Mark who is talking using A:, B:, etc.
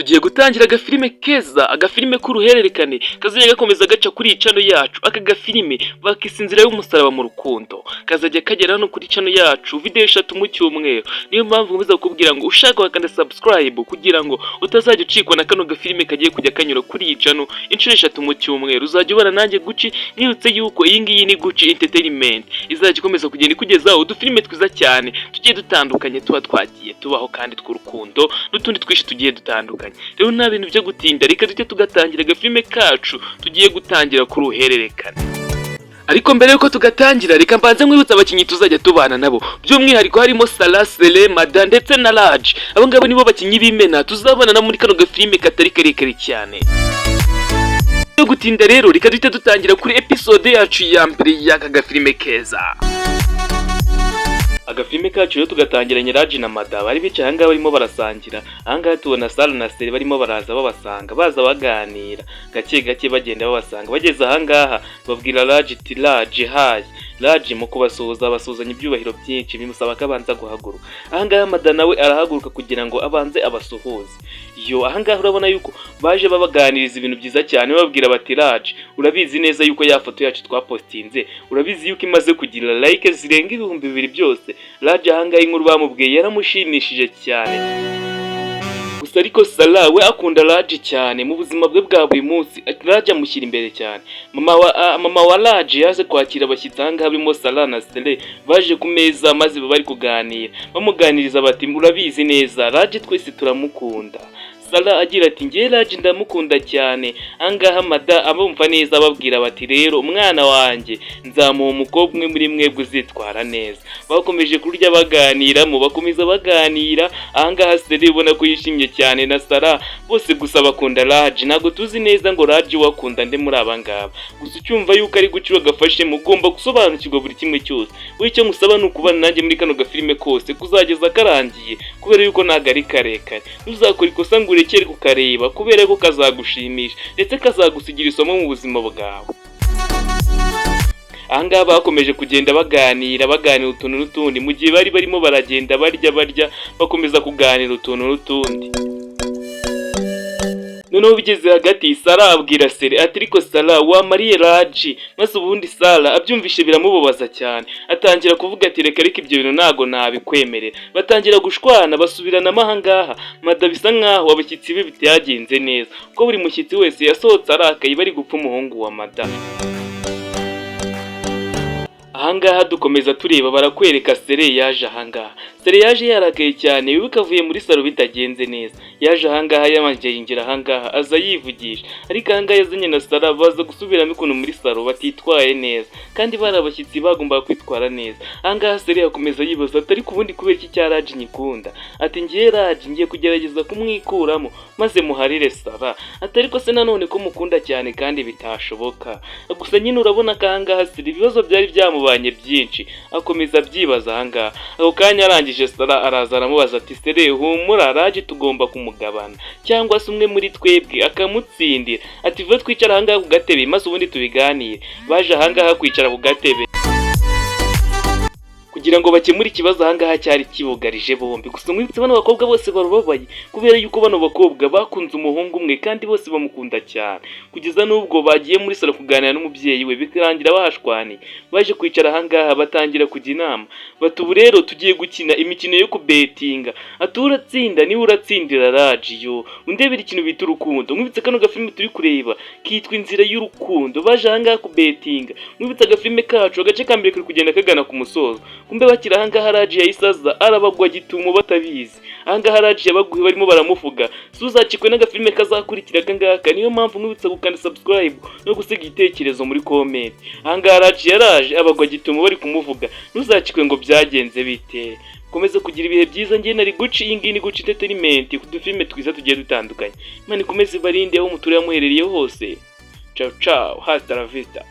A: tugiye gutangira agafilime keza, agafilime k'uruhererekane kazajya gakomeza gaca kuri iyi channel yacu. Aka gafilime bakise inzira y'umusaraba mu rukundo, kazajya kagera hano kuri channel yacu video 3 mu cyumweru. Niyo mpamvu nkomeza kukubwira ngo ushaka wakanda subscribe kugira ngo utazajya ucikwa na kano gafilime kagiye kujya kanyura kuri iyi channel inshuro 3 mu cyumweru. Uzajya ubana nanjye Gucci, nibutse yuko iyi ngiyi ni Gucci Entertainment izajya ikomeza kugenda ikugezaho udufilime twiza cyane tugiye dutandukanye tuba twagiye tubaho kandi tw'urukundo n'utundi twishi tugiye dutandukanye. Rero nta bintu byo gutinda, reka duhite tugatangira agafilime kacu tugiye gutangira kuri uruhererekane. Ariko mbere yuko tugatangira reka mbanze nkwibutsa abakinnyi tuzajya tubana nabo, by'umwihariko harimo Salah, Sele, Mada ndetse na Raj. Abo ngabo nibo bakinnyi b'imena tuzabana na muri kano gafilime katari karekare cyane. Yo gutinda rero reka duhite dutangira kuri episode yacu ya mbere y'aka gafilime keza. Agafilime kacu rero tugatangiranye Raj na Mada bari bicaye ahangaha barimo barasangira. Ahangaha tubona Salah na Sele barimo baraza babasanga, baza baganira gake gake bagenda babasanga. Bageze ahangaha babwira Raj ati Raj hayi. Raj mu kubasuhuza basuzanya ibyubahiro byinshi bimusaba ko abanza guhaguruka. Ahangaha Mada nawe arahaguruka kugira ngo abanze abasuhuze. Yo ahangaha urabona yuko baje babaganiriza ibintu byiza cyane, bababwira bati Raj urabizi neza yuko ya foto yacu twapostinze, urabizi yuko imaze kugira like zirenga 2000 byose. Raj ahangaha inkuru bamubwiye yaramushimishije cyane. Gusa ariko Salah we akunda Raj cyane mu buzima bwe bwa buri munsi. Raj amushyira imbere cyane. Mama wa Raj yaje kwakira abashyitsi ahangaha birimo Salah na Sele baje ku meza maze bari kuganira, bamuganiriza bati urabizi neza Raj twese turamukunda. Salah agira ati ngiye Raj ndamukunda cyane. Ahangaha Mada abumva neza ababwira bati rero umwana wanjye nzamuha umukobwa umwe muri mwebwe uzitwara neza. Bakomeje kurya baganira bakomeza baganira. Ahangaha Sele ubona ko yishimye cyane na Salah, bose gusa bakunda Raj. Ntago tuzi neza ngo Raj wakunda nde muri abangaba, gusa ucyumva yuko ari Gucci wagafashe mugomba gusobanukirwa buri kimwe cyose. Buri cyo musaba ni ukubana nanjye muri kano gafilime kose kuzageza karangiye, kubera yuko ntago ari karekare. Ntuzakora ikosa ngo urekere kukareba, kubera ko kazagushimisha ndetse kazagusigira isomo mu buzima bwawe. Ahangaha bakomeje kugenda baganira utuntu n'utundi, mu gihe bari barimo baragenda barya bakomeza kuganira utuntu n'utundi. Noneho bigeze hagati Salah abwira Sele ati ariko Salah wamariye Raj, maze ubundi Salah abyumvishe biramubabaza cyane, atangira kuvuga ati reka ibyo bintu ntago nabikwemerera. Batangira gushwana basubirana ahangaha. Mada bisa nkaho abashyitsi be bitagenze neza, ko buri mushyitsi wese yasohotse arakaye bari gupfa umuhungu wa Mada. Ahangaha dukomeza tureba barakwereka Sele yaje ahangaha. Sele yaje yarakaye cyane, wibuka avuye muri salo bitagenze neza. Yaje ahangaha yamanje yinjira ahangaha aza yivugisha, ariko ahangaha yazanye na Salah baza gusubiramo ikuntu muri salo batitwaye neza, kandi bari abashyitsi bagomba kwitwara neza. Ahangaha Sele yakomeza yibaza ati ariko ubundi kubera iki cya Raj nyikunda. Ati ngiye Raj ngiye kugerageza kumwikuramo maze muharire Salah. Ati ariko se nanone ko mukunda cyane kandi bitashoboka. Gusa nyine urabona ko ahangaha Sele ibibazo byari byamubanye byinshi, akomeza byibaza ahangaha. Ako kanya arangije Salah araza aramubaza ati Sele humura Raj tugomba kumugabana, cyangwa se umwe muri twebwe akamutsindira. Ati vuba twicara ahangaha ku gatebe maze ubundi tubiganire. Baje ahangaha kwicara ku gatebe kugira ngo bakemure ikibazo ahangaha cyari kibugarije bombi. Gusa mwibutse bano bakobwa bose barubabaye, kubera yuko bano bakobwa bakunze umuhungu umwe kandi bose bamukunda cyane, kugeza n'ubwo bagiye muri salo kuganira n'umubyeyi we bikarangira bahashwaniye. Baje kwicara ahangaha batangira kujya inama bati ubu rero tugiye gukina imikino yo kubetinga. Ati uratsinda niba uratsindira Raj yo undebera ikintu bita urukundo. Mwibutse kano gafilime turi kureba kitwa inzira y'urukundo. Baje ahangaha kubetinga. Mwibutse agafilime kacu agace ka mbere kari kugenda kagana ku musozo. Kumbe bakira ahangaha Raj yahisaza arabagwa gitumo batabizi. Ahangaha Raj yabaguhe barimo baramuvuga. Suzacikwe n'agafilime kazakurikira kangaka. Niyo mpamvu mwibutsa gukanda subscribe no gusiga igitekerezo muri comment. Ahangaha Raj yaraje abagwa gitumo bari kumuvuga. Ntuzacikwe ngo byagenze bite. Komeza kugira ibihe byiza. Ngiye nari Gucci, iyi ngiyi ni Gucci Entertainment ku dufilime twiza tugiye dutandukanye. Imana ikomeze barinde aho muturere muherereye hose. Ciao ciao, hasta la vista.